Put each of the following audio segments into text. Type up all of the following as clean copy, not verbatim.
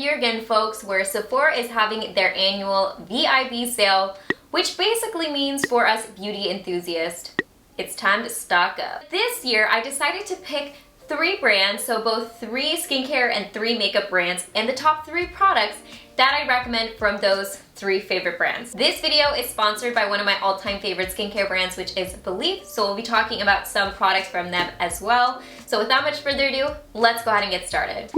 here again, folks, where Sephora is having their annual VIB sale, which basically means for us beauty enthusiasts, it's time to stock up. This year, I decided to pick 3 brands, so both 3 skincare and 3 makeup brands, and the top 3 products that I recommend from those 3 favorite brands. This video is sponsored by one of my all-time favorite skincare brands, which is Belif, so we'll be talking about some products from them as well. So without much further ado, let's go ahead and get started.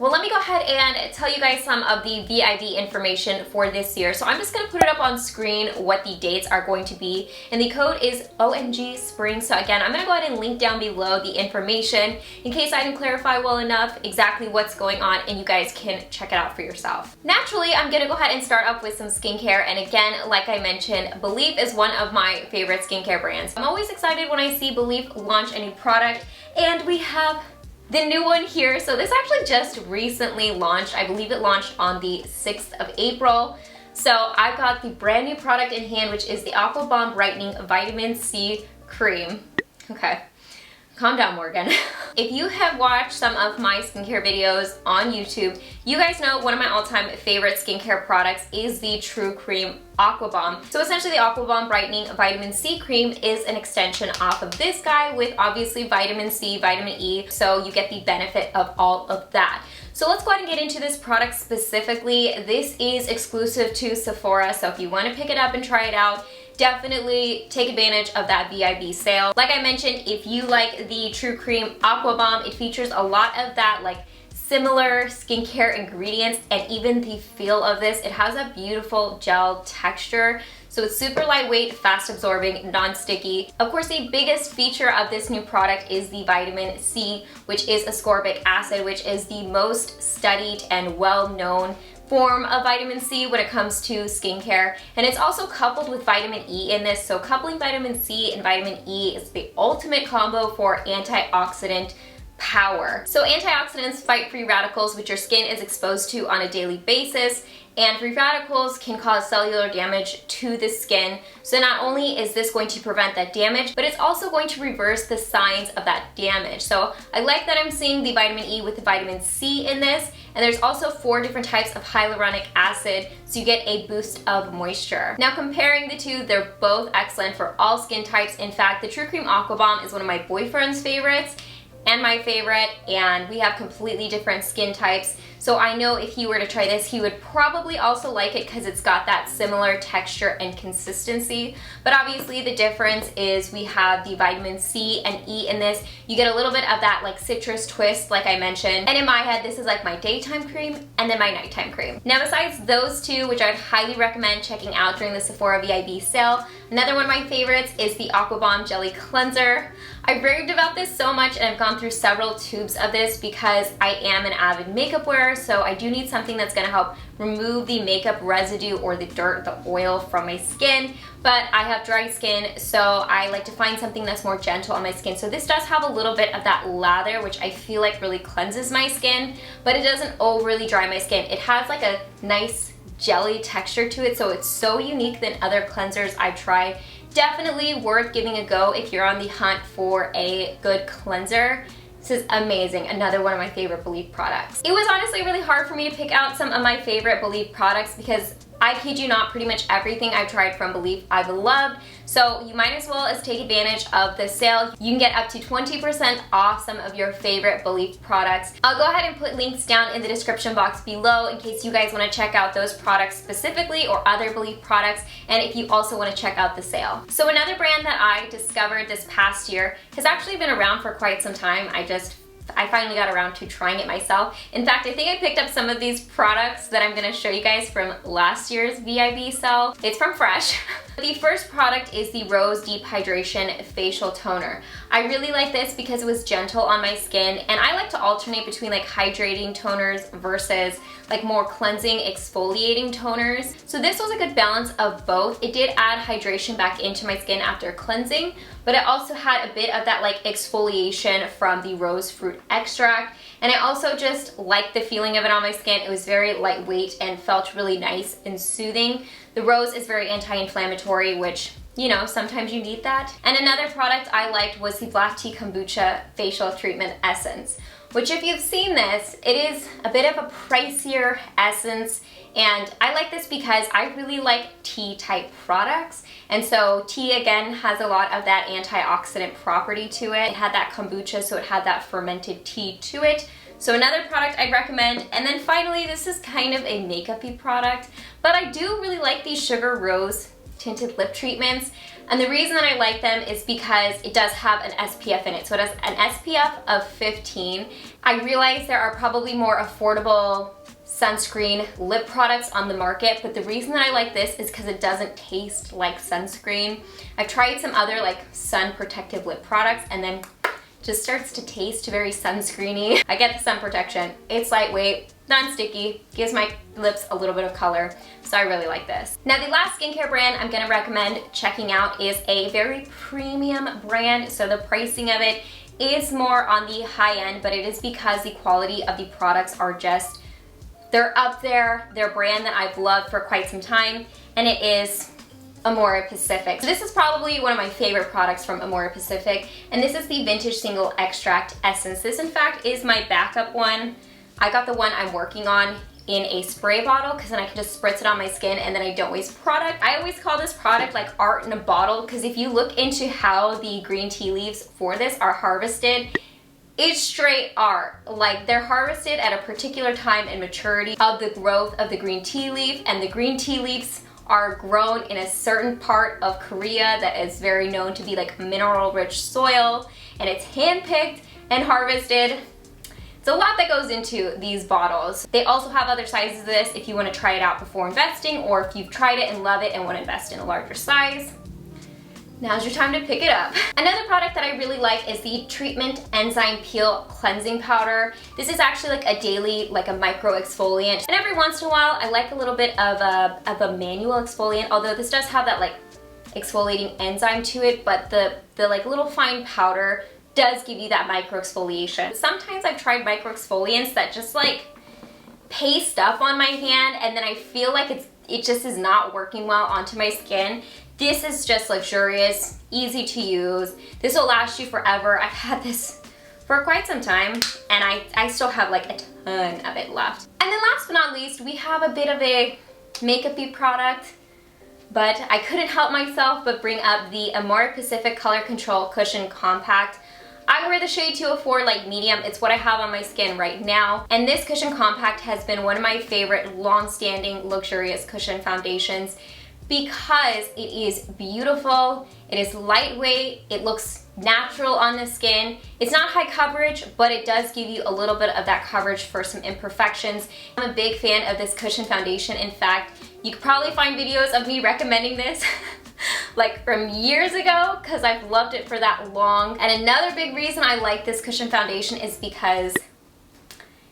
Well, let me go ahead and tell you guys some of the VIB information for this year. So I'm just going to put it up on screen what the dates are going to be, and the code is OMG Spring. So again, I'm going to go ahead and link down below the information in case I didn't clarify well enough exactly what's going on, and you guys can check it out for yourself. Naturally, I'm going to go ahead and start off with some skincare, and again, like I mentioned, Belif is one of my favorite skincare brands. I'm always excited when I see Belif launch a new product, and we have the new one here. So this actually just recently launched. I believe it launched on the 6th of April. So I've got the brand new product in hand, which is the Aqua Balm Brightening Vitamin C Cream. Okay, calm down, Morgan. If you have watched some of my skincare videos on YouTube, you guys know one of my all-time favorite skincare products is the True Cream Aqua Balm. So essentially the Aqua Balm Brightening Vitamin C Cream is an extension off of this guy with obviously vitamin C, vitamin E, so you get the benefit of all of that. So let's go ahead and get into this product specifically. This is exclusive to Sephora, so if you want to pick it up and try it out, definitely take advantage of that VIB sale. Like I mentioned, if you like the True Cream Aqua Balm, it features a lot of that like similar skincare ingredients, and even the feel of this, it has a beautiful gel texture. So it's super lightweight, fast absorbing, non-sticky. Of course, the biggest feature of this new product is the vitamin C, which is ascorbic acid, which is the most studied and well-known form of vitamin C when it comes to skincare, and it's also coupled with vitamin E in this. So coupling vitamin C and vitamin E is the ultimate combo for antioxidant power. So antioxidants fight free radicals, which your skin is exposed to on a daily basis, and free radicals can cause cellular damage to the skin. So not only is this going to prevent that damage, but it's also going to reverse the signs of that damage. So I like that I'm seeing the vitamin E with the vitamin C in this, and there's also 4 different types of hyaluronic acid, so you get a boost of moisture. Now comparing the two, they're both excellent for all skin types. In fact, the True Cream Aqua Balm is one of my boyfriend's favorites and my favorite, and we have completely different skin types. So I know if he were to try this, he would probably also like it because it's got that similar texture and consistency. But obviously the difference is we have the vitamin C and E in this. You get a little bit of that like citrus twist, like I mentioned. And in my head, this is like my daytime cream and then my nighttime cream. Now besides those two, which I'd highly recommend checking out during the Sephora VIB sale, another one of my favorites is the Aqua Balm Jelly Cleanser. I've raved about this so much, and I've gone through several tubes of this because I am an avid makeup wearer, so I do need something that's gonna help remove the makeup residue or the dirt, the oil from my skin. But I have dry skin, so I like to find something that's more gentle on my skin. So this does have a little bit of that lather, which I feel like really cleanses my skin, but it doesn't overly dry my skin. It has like a nice jelly texture to it, so it's so unique than other cleansers I've tried. Definitely worth giving a go if you're on the hunt for a good cleanser. This is amazing. Another one of my favorite Belif products. It was honestly really hard for me to pick out some of my favorite Belif products because I kid you not, pretty much everything I've tried from Belif I've loved. So you might as well as take advantage of the sale. You can get up to 20% off some of your favorite Belif products. I'll go ahead and put links down in the description box below in case you guys want to check out those products specifically or other Belif products, and if you also want to check out the sale. So another brand that I discovered this past year has actually been around for quite some time. I finally got around to trying it myself. In fact, I think I picked up some of these products that I'm gonna show you guys from last year's VIB sale. It's from Fresh. The first product is the Rose Deep Hydration Facial Toner. I really like this because it was gentle on my skin, and I like to alternate between like hydrating toners versus like more cleansing, exfoliating toners. So this was a good balance of both. It did add hydration back into my skin after cleansing, but it also had a bit of that like exfoliation from the rose fruit extract. And I also just liked the feeling of it on my skin. It was very lightweight and felt really nice and soothing. The rose is very anti-inflammatory, which, you know, sometimes you need that. And another product I liked was the Black Tea Kombucha Facial Treatment Essence. which if you've seen this, it is a bit of a pricier essence, and I like this because I really like tea type products. And so tea again has a lot of that antioxidant property to it. It had that kombucha, so it had that fermented tea to it. So another product I'd recommend. And then finally, this is kind of a makeup-y product, but I do really like these Sugar Rose tinted lip treatments. And the reason that I like them is because it does have an SPF in it. So it has an SPF of 15. I realize there are probably more affordable sunscreen lip products on the market, but the reason that I like this is because it doesn't taste like sunscreen. I've tried some other like sun protective lip products and then just starts to taste very sunscreeny. I get the sun protection. It's lightweight, non-sticky, gives my lips a little bit of color, so I really like this. Now the last skincare brand I'm gonna recommend checking out is a very premium brand, so the pricing of it is more on the high end, but it is because the quality of the products are just, they're up there. They're a brand that I've loved for quite some time, and it is AmorePacific. So this is probably one of my favorite products from AmorePacific, and this is the Vintage Single Extract Essence. This in fact is my backup one. I got the one I'm working on in a spray bottle because then I can just spritz it on my skin and then I don't waste product. I always call this product like art in a bottle because if you look into how the green tea leaves for this are harvested, it's straight art. Like they're harvested at a particular time and maturity of the growth of the green tea leaf, and the green tea leaves are grown in a certain part of Korea that is very known to be like mineral rich soil, and it's handpicked and harvested. It's a lot that goes into these bottles. They also have other sizes of this if you want to try it out before investing, or if you've tried it and love it and want to invest in a larger size. Now's your time to pick it up. Another product that I really like is the Treatment Enzyme Peel Cleansing Powder. This is actually like a daily, like a micro exfoliant. And every once in a while, I like a little bit of a manual exfoliant, although this does have that like exfoliating enzyme to it, but the like little fine powder does give you that micro exfoliation. Sometimes I've tried micro exfoliants that just like paste up on my hand, and then I feel like it just is not working well onto my skin. This is just luxurious, easy to use. This will last you forever. I've had this for quite some time, and I still have like a ton of it left. And then last but not least, we have a bit of a makeup-y product, but I couldn't help myself but bring up the AmorePacific Color Control Cushion Compact. I wear the shade 204 Light Medium. It's what I have on my skin right now. And this cushion compact has been one of my favorite long-standing luxurious cushion foundations because it is beautiful, it is lightweight, it looks natural on the skin. It's not high coverage, but it does give you a little bit of that coverage for some imperfections. I'm a big fan of this cushion foundation. In fact, you could probably find videos of me recommending this like from years ago because I've loved it for that long. And another big reason I like this cushion foundation is because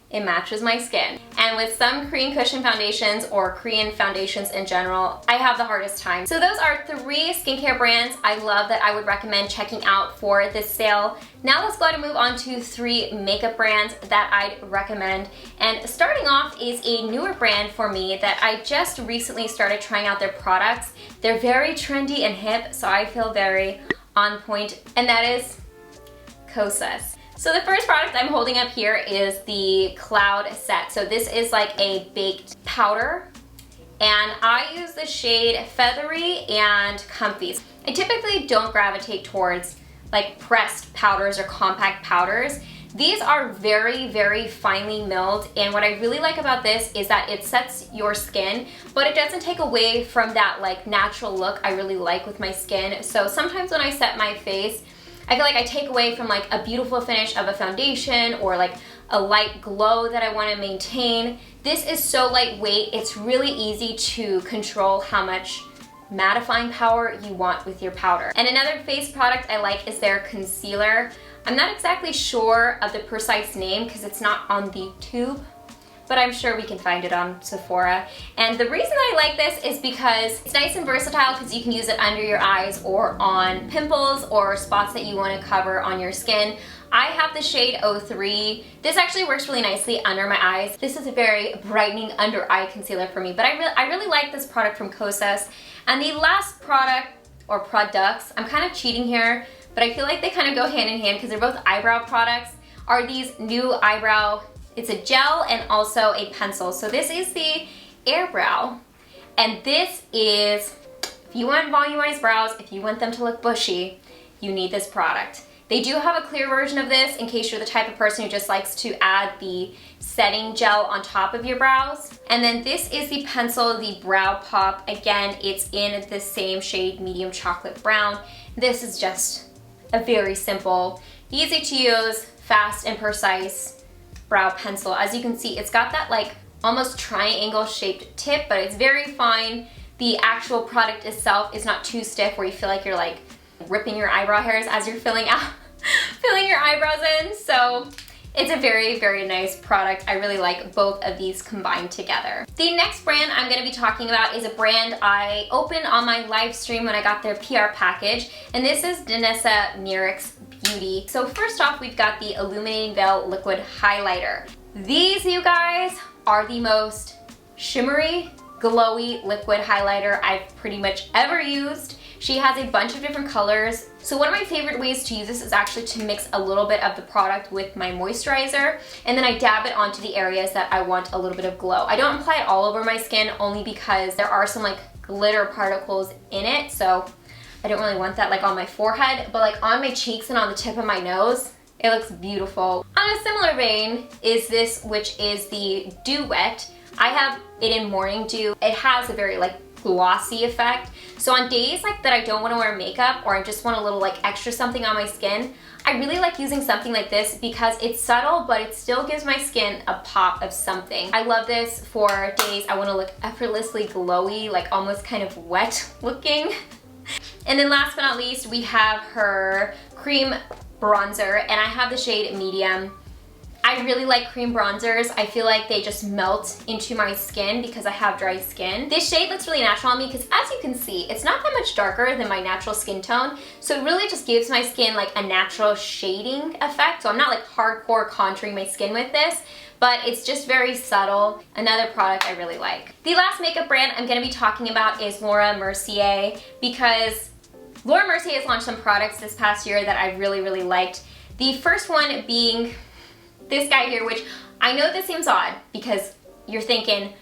it matches my skin. And with some Korean cushion foundations or Korean foundations in general, I have the hardest time. So those are 3 skincare brands I love that I would recommend checking out for this sale. Now let's go ahead and move on to 3 makeup brands that I'd recommend. And starting off is a newer brand for me that I just recently started trying out their products. They're very trendy and hip, so I feel very on point, and that is Kosas. So the first product I'm holding up here is the Cloud Set. So this is like a baked powder, and I use the shade Feathery and Comfy. I typically don't gravitate towards like pressed powders or compact powders. These are very, very finely milled, and what I really like about this is that it sets your skin, but it doesn't take away from that like natural look I really like with my skin. So sometimes when I set my face, I feel like I take away from like a beautiful finish of a foundation or like a light glow that I want to maintain. This is so lightweight, it's really easy to control how much mattifying power you want with your powder. And another face product I like is their concealer. I'm not exactly sure of the precise name because it's not on the tube, but I'm sure we can find it on Sephora. And the reason I like this is because it's nice and versatile because you can use it under your eyes or on pimples or spots that you want to cover on your skin. I have the shade 03. This actually works really nicely under my eyes. This is a very brightening under eye concealer for me, but I really like this product from Kosas. And the last product, or products, I'm kind of cheating here, but I feel like they kind of go hand in hand because they're both eyebrow products, are these new eyebrow, it's a gel and also a pencil. So this is the Eyebrow, and this is, if you want volumized brows, if you want them to look bushy, you need this product. They do have a clear version of this in case you're the type of person who just likes to add the setting gel on top of your brows. And then this is the pencil, the Brow Pop. Again, it's in the same shade, medium chocolate brown. This is just a very simple, easy to use, fast and precise brow pencil. As you can see, it's got that like almost triangle shaped tip, but it's very fine. The actual product itself is not too stiff where you feel like you're like ripping your eyebrow hairs as you're filling your eyebrows in. So it's a very, very nice product. I really like both of these combined together. The next brand I'm gonna be talking about is a brand I opened on my live stream when I got their PR package, and this is Danessa Myricks Beauty. So first off, we've got the Illuminating Veil Liquid Highlighter. These, you guys, are the most shimmery, glowy liquid highlighter I've pretty much ever used. She has a bunch of different colors. So one of my favorite ways to use this is actually to mix a little bit of the product with my moisturizer, and then I dab it onto the areas that I want a little bit of glow. I don't apply it all over my skin only because there are some like glitter particles in it, so I don't really want that like on my forehead, but like on my cheeks and on the tip of my nose, it looks beautiful. On a similar vein is this, which is the Dew Wet. I have it in Morning Dew. It has a very like glossy effect. So on days like that I don't want to wear makeup or I just want a little like extra something on my skin, I really like using something like this because it's subtle, but it still gives my skin a pop of something. I love this for days I want to look effortlessly glowy, like almost kind of wet looking. And then last but not least, we have her cream bronzer, and I have the shade Medium. I really like cream bronzers. I feel like they just melt into my skin because I have dry skin. This shade looks really natural on me because as you can see, it's not that much darker than my natural skin tone. So it really just gives my skin like a natural shading effect. So I'm not like hardcore contouring my skin with this, but it's just very subtle. Another product I really like. The last makeup brand I'm gonna be talking about is Laura Mercier, because Laura Mercier has launched some products this past year that I really, really liked. The first one being this guy here, which I know this seems odd because you're thinking,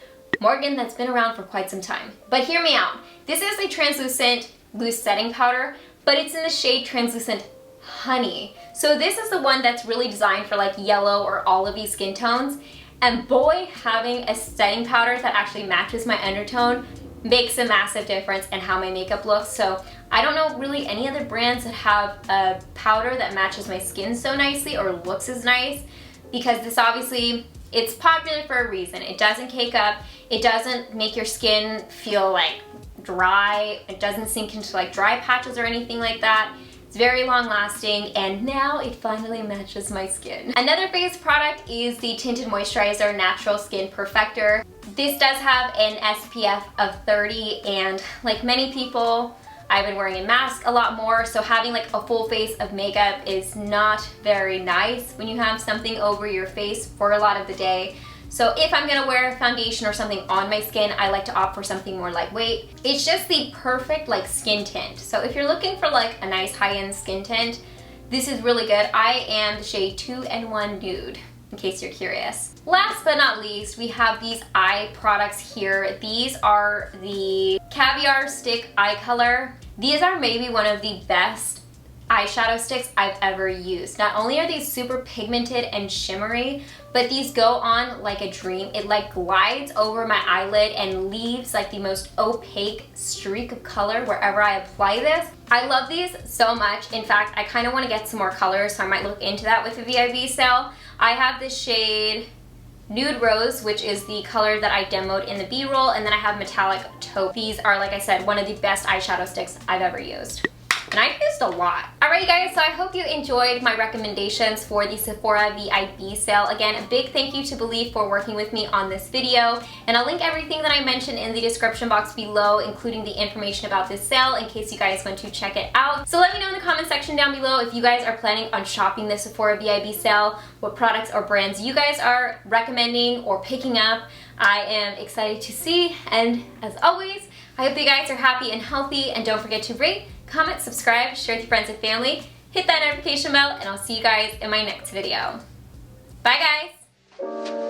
Morgan, that's been around for quite some time. But hear me out. This is a translucent loose setting powder, but it's in the shade Translucent Honey. So this is the one that's really designed for like yellow or olivey skin tones. And boy, having a setting powder that actually matches my undertone makes a massive difference in how my makeup looks. So I don't know really any other brands that have a powder that matches my skin so nicely or looks as nice, because this obviously, it's popular for a reason. It doesn't cake up, it doesn't make your skin feel like dry, it doesn't sink into like dry patches or anything like that. It's very long lasting, and now it finally matches my skin. Another face product is the Tinted Moisturizer Natural Skin Perfector. This does have an SPF of 30, and like many people, I've been wearing a mask a lot more, so having like a full face of makeup is not very nice when you have something over your face for a lot of the day. So if I'm gonna wear foundation or something on my skin, I like to opt for something more lightweight. It's just the perfect like skin tint. So if you're looking for like a nice high-end skin tint, this is really good. I am the shade 2-in-1 Nude, in case you're curious. Last but not least, we have these eye products here. These are the Caviar Stick Eye Color. These are maybe one of the best eyeshadow sticks I've ever used. Not only are these super pigmented and shimmery, but these go on like a dream. It like glides over my eyelid and leaves like the most opaque streak of color wherever I apply this. I love these so much. In fact, I kind of want to get some more colors, so I might look into that with the VIB sale. I have this shade Nude Rose, which is the color that I demoed in the B-roll, and then I have Metallic Taupe. These are, like I said, one of the best eyeshadow sticks I've ever used. And I've used a lot. Alright guys, so I hope you enjoyed my recommendations for the Sephora VIB sale. Again, a big thank you to Belif for working with me on this video. And I'll link everything that I mentioned in the description box below, including the information about this sale in case you guys want to check it out. So let me know in the comment section down below if you guys are planning on shopping the Sephora VIB sale, what products or brands you guys are recommending or picking up. I am excited to see, and as always, I hope you guys are happy and healthy, and don't forget to rate, comment, subscribe, share with your friends and family, hit that notification bell, and I'll see you guys in my next video. Bye guys!